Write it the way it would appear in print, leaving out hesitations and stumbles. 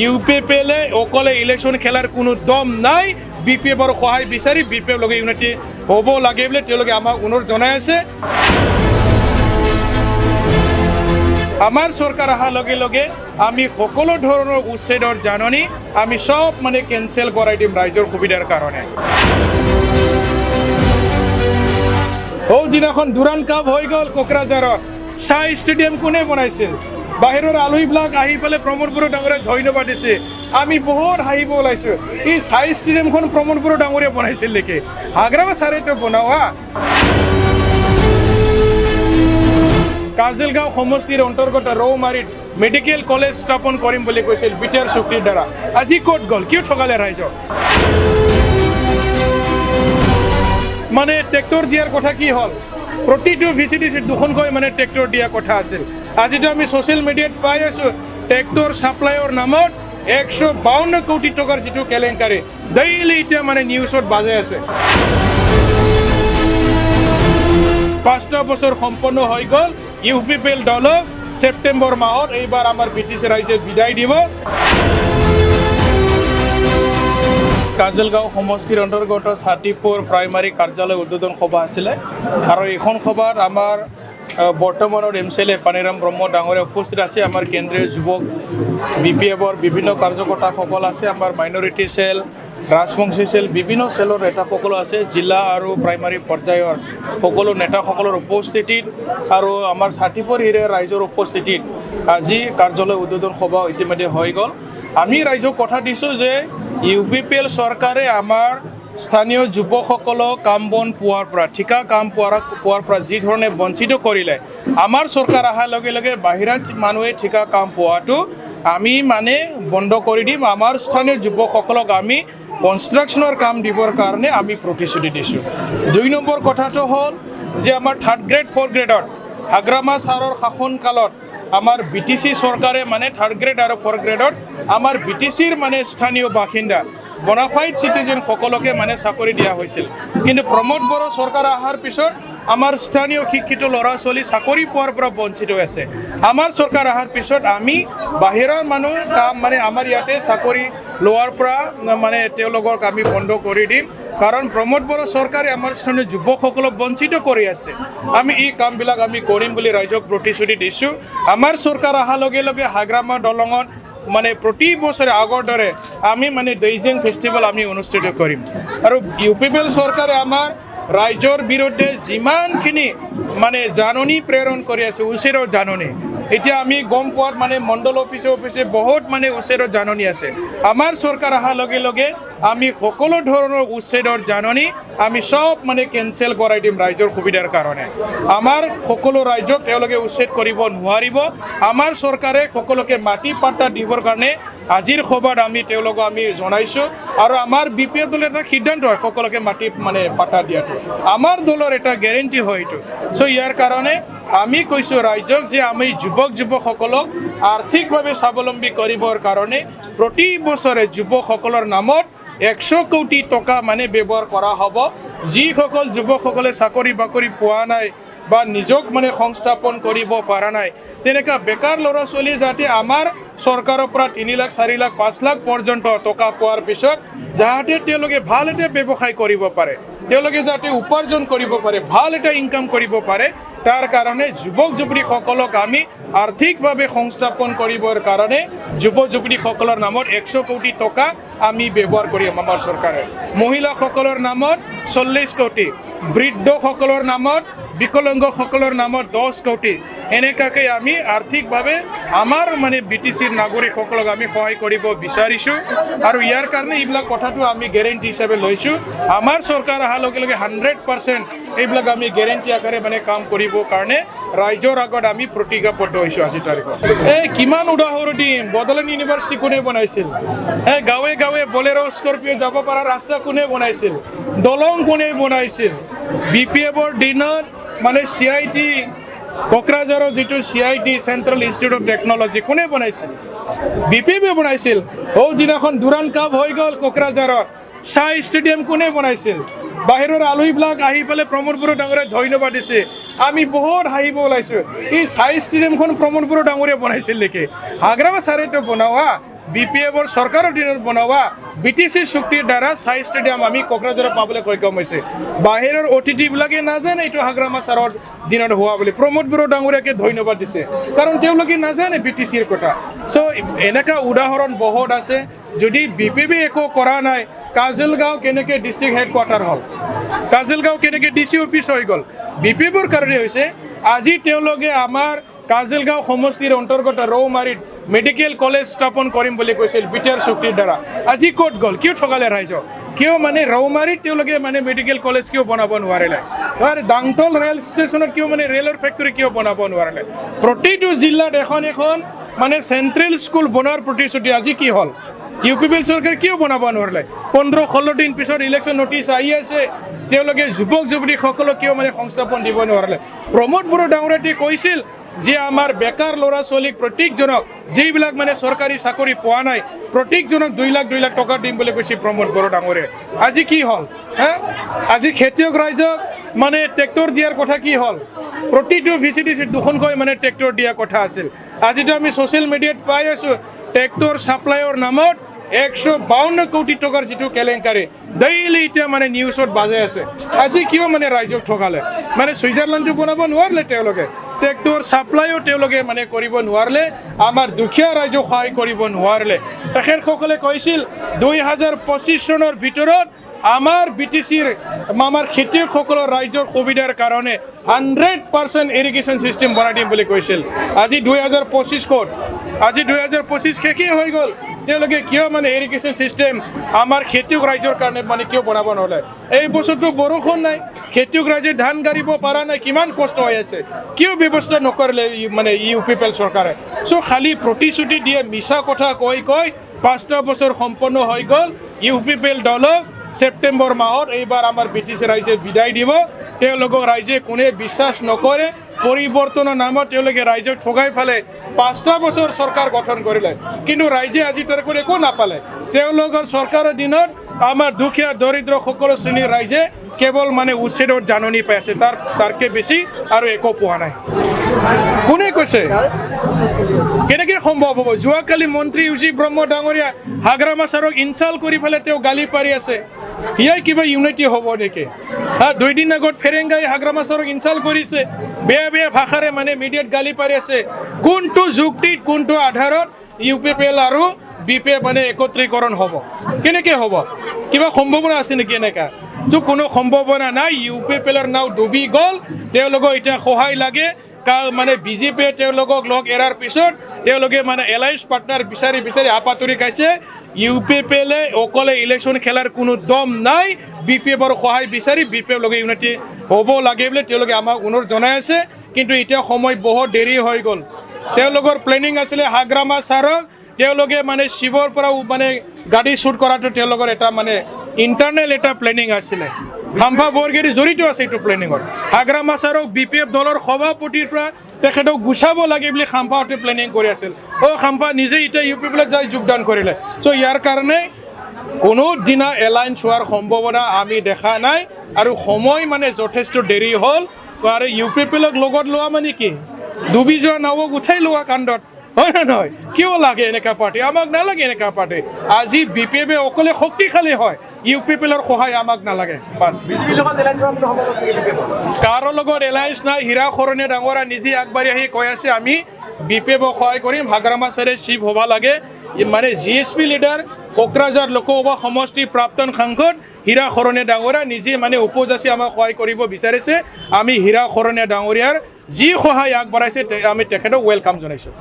ইউপিপিএলে অকলে ইলেকশ্যন খেলাৰ কোনো দম নাই বিপিএফৰ সহায় বিচাৰি বিপিএফ লগে ইউনিটি হ'ব লাগে বুলি তেওঁলোকে আমাক অনুৰোধ জনাই আছে আমাৰ চৰকাৰ অহাৰ লগে লগে আমি সকলো ধৰণৰ উচ্ছেদৰ জাননী আমি সব মানে কেনসেল কৰাই দিম ৰাইজৰ সুবিধাৰ কাৰণে দিনাখন দুৰাণ কাপ হৈ গ'ল কোকৰাঝাৰত চাই ষ্টেডিয়াম কোনে বনাইছিল বাহিৰৰ আলহীবিলাক আহি পেলাই প্ৰমোদ বড়ো ডাঙৰীয়াক ধন্যবাদ দিছে আমি বহুত হাঁহিব ওলাইছোঁ এই চাই ষ্টেডিয়ামখন প্ৰমোদ বড়ো ডাঙৰীয়াই বনাইছিল নেকি হাগ্ৰামা ছাৰেতো বনোৱা কাজলগাঁও সমষ্টিৰ অন্তৰ্গত ৰৌমাৰীত মেডিকেল কলেজ স্থাপন কৰিম বুলি কৈছিল বিটিআৰ চুক্তিৰ দ্বাৰা আজি ক'ত গ'ল কিয় ঠগালে ৰাইজক মানে ট্ৰেক্টৰ দিয়াৰ কথা কি হ'ল প্ৰতিটো ভিচিডিচিত দুখনকৈ মানে ট্ৰেক্টৰ দিয়া কথা আছিল আজিতো আমি ছ'চিয়েল মিডিয়াত পাই আছোঁ ট্ৰেক্টৰ ছাপ্লাইৰ নামত 152 কোটি টকাৰ যিটো কেলেংকাৰী ডেইলি এতিয়া মানে নিউজত বাজে আছে 5টা বছৰ সম্পন্ন হৈ গ'ল ইউপিপিএল দলক সেপ্টেম্বৰ মাহত এইবাৰ আমাৰ বিটিচি ৰাইজে বিদায় দিব কাজলগাঁও সমষ্টিৰ অন্তৰ্গত ছাতিপুৰ প্ৰাইমাৰী কাৰ্যালয় উদ্বোধন সভা আছিলে আৰু এইখন সভাত আমাৰ বৰ্তমানৰ এমচিএলএ পানীৰাম ব্ৰহ্ম ডাঙৰীয়া উপস্থিত আছে আমাৰ কেন্দ্ৰীয় যুৱক বিপিএফৰ বিভিন্ন কাৰ্যকৰ্তাসকল আছে আমাৰ মাইনৰিটি সেল ৰাজবংশী সেল বিভিন্ন সেলৰ নেতাসকল আছে জিলা আৰু প্ৰাইমাৰী পৰ্যায়ৰ সকলো নেতাসকলৰ উপস্থিতিত আৰু আমাৰ ছাতিপুৰ এৰিয়াৰ ৰাইজৰ উপস্থিতিত আজি কাৰ্যালয় উদ্বোধন সভা ইতিমধ্যে হৈ গ'ল আমি ৰাইজক কথা দিছোঁ যে ইউপিপিএল চৰকাৰে আমাৰ স্থানীয় যুৱকসকলক কাম বন পোৱাৰ পৰা ঠিকা কাম পোৱাৰ পৰা যি ধৰণে বঞ্চিত কৰিলে আমাৰ চৰকাৰ অহাৰ লগে লগে বাহিৰা মানুহে ঠিকা কাম পোৱাটো আমি মানে বন্ধ কৰি দিম আমাৰ স্থানীয় যুৱকসকলক আমি কনষ্ট্ৰাকশ্যনৰ কাম দিবৰ কাৰণে আমি প্ৰতিশ্ৰুতি দিছোঁ 2 নম্বৰ কথাটো হ'ল যে আমাৰ 3rd গ্ৰেড 4th গ্ৰেডত হাগ্ৰামা ছাৰৰ শাসনকালত আমাৰ বিটিচি চৰকাৰে মানে 3rd গ্ৰেড আৰু 4th গ্ৰেডত আমাৰ বিটিচিৰ মানে স্থানীয় বাসিন্দা বনাফাইড চিটিজেন সকলকে মানে চাকৰি দিয়া হৈছিল কিন্তু প্ৰমোদ বড়ো চৰকাৰ অহাৰ পিছত আমাৰ স্থানীয় শিক্ষিত ল'ৰা ছোৱালী চাকৰি পোৱাৰ পৰা বঞ্চিত হৈ আছে আমাৰ চৰকাৰ অহাৰ পিছত আমি বাহিৰৰ মানুহ কাম মানে আমাৰ ইয়াতে চাকৰি লোৱাৰ পৰা মানে তেওঁলোকক আমি বন্ধ কৰি দিম কাৰণ প্ৰমোদ বড়ো চৰকাৰে আমাৰ স্থানীয় যুৱকসকলক বঞ্চিত কৰি আছে আমি এই কামবিলাক আমি কৰিম বুলি ৰাইজক প্ৰতিশ্ৰুতি দিছোঁ আমাৰ চৰকাৰ অহাৰ লগে লগে হাগ্ৰামা দলঙত মানে প্ৰতি বছৰে আগৰ দৰে আমি মানে দৈজেং ফেষ্টিভেল আমি অনুষ্ঠিত কৰিম আৰু ইউপিপিএল চৰকাৰে আমাৰ ৰাইজৰ বিৰুদ্ধে যিমানখিনি মানে জাননী প্ৰেৰণ কৰি আছে উচিৰৰ জাননী এতিয়া আমি গম পোৱাত মানে মণ্ডল অফিচে বহুত মানে উচিৰৰ জাননী আছে আমাৰ চৰকাৰ অহাৰ লগে লগে আমি সকলো ধৰণৰ উচ্ছেদৰ জাননী আমি সব মানে কেনসেল কৰাই দিম ৰাইজৰ সুবিধাৰ কাৰণে আমাৰ সকলো ৰাইজক তেওঁলোকে উচ্ছেদ কৰিব নোৱাৰিব আমাৰ চৰকাৰে সকলোকে মাটি পাট্টা দিবৰ কাৰণে আজিৰ সভাত আমি তেওঁলোকক আমি জনাইছোঁ আৰু আমাৰ বিপিএফ দলৰ এটা সিদ্ধান্ত হয় সকলোকে মাটি মানে পাট্টা দিয়াটো আমাৰ দলৰ এটা গেৰেণ্টি হয় এইটো চ' ইয়াৰ কাৰণে আমি কৈছোঁ ৰাইজক যে আমি যুৱকসকলক আৰ্থিকভাৱে স্বাৱলম্বী কৰিবৰ কাৰণে প্ৰতি বছৰে যুৱকসকলৰ নামত 100 কোটি টকা মানে ব্যৱহাৰ কৰা হ'ব যিসকল যুৱকসকলে চাকৰি বাকৰি পোৱা নাই বা নিজক মানে সংস্থাপন কৰিব পৰা নাই তেনেকুৱা বেকাৰ ল'ৰা ছোৱালী যাতে আমাৰ চৰকাৰৰ পৰা 3 লাখ 4 লাখ 5 লাখ পৰ্যন্ত টকা পোৱাৰ পিছত যাতে তেওঁলোকে ভাল এটা ব্যৱসায় কৰিব পাৰে তেওঁলোকে যাতে উপাৰ্জন কৰিব পাৰে ভাল এটা ইনকাম কৰিব পাৰে তাৰ কাৰণে যুৱকসকলক আমি আৰ্থিকভাৱে সংস্থাপন কৰিবৰ কাৰণে যুৱকসকলৰ নামত 100 কোটি টকা আমি ব্যৱহাৰ কৰিম আমাৰ চৰকাৰে মহিলাসকলৰ নামত 40 কোটি বৃদ্ধসকলৰ নামত বিকলাংগসকলৰ নামত 10 কোটি এনেকাকৈ আমি আৰ্থিকভাৱে আমাৰ মানে বিটিচিৰ নাগৰিকসকলক আমি সহায় কৰিব বিচাৰিছোঁ আৰু ইয়াৰ কাৰণে এইবিলাক কথাটো আমি গেৰেণ্টি হিচাপে লৈছোঁ আমাৰ চৰকাৰ অহাৰ লগে লগে 100% এইবিলাক আমি গেৰেণ্টি আকাৰে মানে কাম কৰিবৰ কাৰণে ৰাইজৰ আগত আমি প্ৰতিজ্ঞাবদ্ধ হৈছোঁ আজি তাৰিখত কিমান উদাহৰণ দিম বড়োলেণ্ড ইউনিভাৰ্চিটি কোনে বনাইছিল গাঁৱে গাঁৱে বলেৰো স্কৰপিঅ যাব পৰা ৰাস্তা কোনে বনাইছিল দলং কোনে বনাইছিল বিপিএফৰ দিনত মানে CIT কোকৰাঝাৰৰ যিটো CIT central institute of technology কোনে বনাইছিল বিপিএফে বনাইছিল দিনাখন দুৰাণ কাপ হৈ গ'ল কোকৰাঝাৰত চাই ষ্টেডিয়াম কোনে বনাইছিল বাহিৰৰ আলহীবিলাক আহি পেলাই প্ৰমোদ বড়ো ডাঙৰীয়াক ধন্যবাদ দিছে আমি বহুত হাঁহিব ওলাইছোঁ এই চাই ষ্টেডিয়ামখন প্ৰমোদ বড়ো ডাঙৰীয়াই বনাইছিল নেকি হাগ্ৰামা ছাৰেতো বনোৱা BPFৰ চৰকাৰৰ দিনত বনোৱা BTC চুক্তিৰ দ্বাৰা চাই ষ্টেডিয়াম আমি কোকৰাঝাৰত পাবলৈ সক্ষম হৈছে বাহিৰৰ OTT বিলাকে নাজানে এইটো হাগ্ৰামা ছাৰৰ দিনত হোৱা বুলি প্ৰমোদ বড়ো ডাঙৰীয়াকে ধন্যবাদ দিছে কাৰণ তেওঁলোকে নাজানে BTCৰ কথা সো এনেকা উদাহৰণ বহুত আছে যদি BPP একো কৰা নাই কাজলগাঁও কেনেকৈ ডিষ্ট্ৰিক্ট হেডকোৱাৰ্টাৰ হ'ল কাজলগাঁও কেনেকৈ DC অফিচ হৈ গ'ল BPPৰ কাৰণে হৈছে আজি তেওঁলোকে আমাৰ কাজলগাঁও সমষ্টিৰ অন্তৰ্গত ৰৌমাৰীত মেডিকেল কলেজ স্থাপন কৰিম বুলি কৈছিল বিটিআৰ চুক্তিৰ দ্বাৰা আজি ক'ত গ'ল কিয় ঠগালে ৰাইজক কিয় মানে ৰৌমাৰীত তেওঁলোকে মানে মেডিকেল কলেজ কিয় বনাব নোৱাৰিলে আৰু দাংটল ৰেল ষ্টেচনত কিয় মানে ৰেলৰ ফেক্টৰী কিয় বনাব নোৱাৰিলে প্ৰতিটো জিলাত এখন মানে চেণ্ট্ৰেল স্কুল বনোৱাৰ প্ৰতিশ্ৰুতি আজি কি হ'ল UPPL চৰকাৰ কিয় বনাব নোৱাৰিলে 15-16 দিন পিছত ইলেকশ্যন নটিচ আহি আছে তেওঁলোকে যুৱক যুৱতীসকলক কিয় মানে সংস্থাপন দিব নোৱাৰিলে প্ৰমোদ বড়ো ডাঙৰীয়াই কৈছিল যে আমাৰ বেকাৰ ল'ৰা ছোৱালীক প্ৰত্যেকজনক যিবিলাক মানে চৰকাৰী চাকৰি পোৱা নাই প্ৰত্যেকজনক 2 লাখ টকা দিম বুলি কৈছে প্ৰমোদ বড়ো ডাঙৰীয়াই আজি কি হ'ল আজি খেতিয়ক ৰাইজক মানে ট্ৰেক্টৰ দিয়াৰ কথা কি হ'ল প্ৰতিটো VCDC দুখনকৈ মানে ট্ৰেক্টৰ দিয়া কথা আছিল আজিতো আমি ছ'চিয়েল মিডিয়াত পাই আছোঁ ট্ৰেক্টৰ ছাপ্লাইৰ নামত 152 কোটি টকাৰ যিটো কেলেংকাৰী ডেইলি এতিয়া মানে নিউজত বাজে আছে আজি কিয় মানে ৰাইজক ঠগালে মানে ছুইজাৰলেণ্ডটো বনাব নোৱাৰিলে তেওঁলোকে ট্ৰেক্টৰ ছাপ্লাইও তেওঁলোকে মানে কৰিব নোৱাৰিলে আমাৰ দুখীয়া ৰাইজক সহায় কৰিব নোৱাৰিলে তেখেতসকলে কৈছিল 2025 চনৰ ভিতৰত আমাৰ BTCৰ আমাৰ খেতিয়কসকলৰ ৰাইজৰ সুবিধাৰ কাৰণে 100% ইৰিগেশ্যন চিষ্টেম বনাই দিম বুলি কৈছিল আজি 2025 ক'ত আজি 2025 শেষেই হৈ গ'ল তেওঁলোকে কিয় মানে ইৰিগেশ্যন চিষ্টেম আমাৰ খেতিয়ক ৰাইজৰ কাৰণে মানে কিয় বনাব নহ'লে এই বছৰটো বৰষুণ নাই খেতিয়ক ৰাইজে ধান গাড়িব পৰা নাই কিমান কষ্ট হৈ আছে কিয় ব্যৱস্থা নকৰিলে মানে UPPL চৰকাৰে চ' খালি প্ৰতিশ্ৰুতি দিয়ে মিছা কথা কৈ 5টা বছৰ সম্পন্ন হৈ গ'ল UPPL দলক সেপ্টেম্বৰ মাহত এইবাৰ আমাৰ BTC ৰাইজে বিদায় দিব তেওঁলোকক ৰাইজে কোনে বিশ্বাস নকৰে পৰিৱৰ্তনৰ নামত তেওঁলোকে ৰাইজক ঠগাই ফেলে 5টা বছৰ চৰকাৰ গঠন কৰিলে কিন্তু ৰাইজে আজি তাৰ কৰি একো নাপালে তেওঁলোকৰ চৰকাৰৰ দিনত আমাৰ দুখীয়া দৰিদ্ৰ সকলো শ্ৰেণীৰ ৰাইজে কেৱল মানে উচ্ছেদৰ জাননী পাই আছে তাৰকে বেছি আৰু একো পোৱা নাই কোনে কৈছে কেনেকৈ সম্ভৱ হ'ব যোৱাকালি মন্ত্ৰী UG ব্ৰহ্ম ডাঙৰীয়া হাগ্ৰামা ছাৰক ইনচাল্ট কৰি ফেলে তেওঁ গালি পাৰি আছে ইয়াই কিবা ইউনিটি হ'ব নেকি 2 দিন আগত ফেৰেংগাই হাগ্ৰামা ছাৰক ইনচাল্ট কৰিছে বেয়া ভাষাৰে মানে মিডিয়াত গালি পাৰি আছে কোনটো যুক্তিত কোনটো আধাৰত UPPL আৰু BPF মানে একত্ৰীকৰণ হ'ব কেনেকৈ হ'ব কিবা সম্ভাৱনা আছে নেকি এনেকা তো কোনো সম্ভাৱনা নাই UPPLৰ নাও ডুবি গ'ল তেওঁলোকক এতিয়া সহায় লাগে মানে BJPয়ে তেওঁলোকক লগ এৰাৰ পিছত তেওঁলোকে মানে এলায়েন্স পাৰ্টনাৰ বিচাৰি আপাতুৰি খাইছে UPPLে অকলে ইলেকশ্যন খেলাৰ কোনো দম নাই BPFৰ সহায় বিচাৰি BPF লগে ইউনিটি হ'ব লাগে বুলি তেওঁলোকে আমাক অনুৰোধ জনাই আছে কিন্তু এতিয়া সময় বহুত দেৰি হৈ গ'ল তেওঁলোকৰ প্লেনিং আছিলে হাগ্ৰামা ছাৰক তেওঁলোকে মানে শিৱৰ পৰা মানে গাড়ী শ্বুট কৰাটো তেওঁলোকৰ এটা মানে ইণ্টাৰনেল এটা প্লেনিং আছিলে খাম্পা বৰগেৰী জড়িত আছে এইটো প্লেনিঙত হাগ্ৰামা ছাৰক BPF দলৰ সভাপতিৰ পৰা তেখেতক গুচাব লাগে বুলি খাম্পাহঁতে প্লেনিং কৰি আছিল খাম্পা নিজে এতিয়া UPPLত যাই যোগদান কৰিলে চ' ইয়াৰ কাৰণে কোনো দিনা এলায়েন্স হোৱাৰ সম্ভাৱনা আমি দেখা নাই আৰু সময় মানে যথেষ্ট দেৰি হ'ল আৰু UPPLক লগত লোৱা মানে কি ডুবি যোৱা নাৱক উঠাই লোৱা কাণ্ডত হয় না নহয় কিয় লাগে এনেকা পাৰ্টি আমাক নালাগে এনেকা পাৰ্টি আজি BPFে অকলে শক্তিশালী হয় UPPLৰ সহায় আমাক নালাগে বাছ কাৰো লগত এলায়েন্স নাই হীৰা খৰণীয়া ডাঙৰীয়া নিজে আগবাঢ়ি আহি কৈ আছে আমি BPFক সহায় কৰিম হাগ্ৰামা ছাৰে চিফ হ'ব লাগে মানে GSP লিডাৰ কোকৰাঝাৰ লোকসভা সমষ্টি প্ৰাক্তন সাংসদ হীৰা খৰণীয়া ডাঙৰীয়া নিজে মানে উপজাচি আমাক সহায় কৰিব বিচাৰিছে আমি হীৰা খৰণীয়া ডাঙৰীয়াৰ যি সহায় আগবঢ়াইছে আমি তেখেতক ৱেলকাম জনাইছোঁ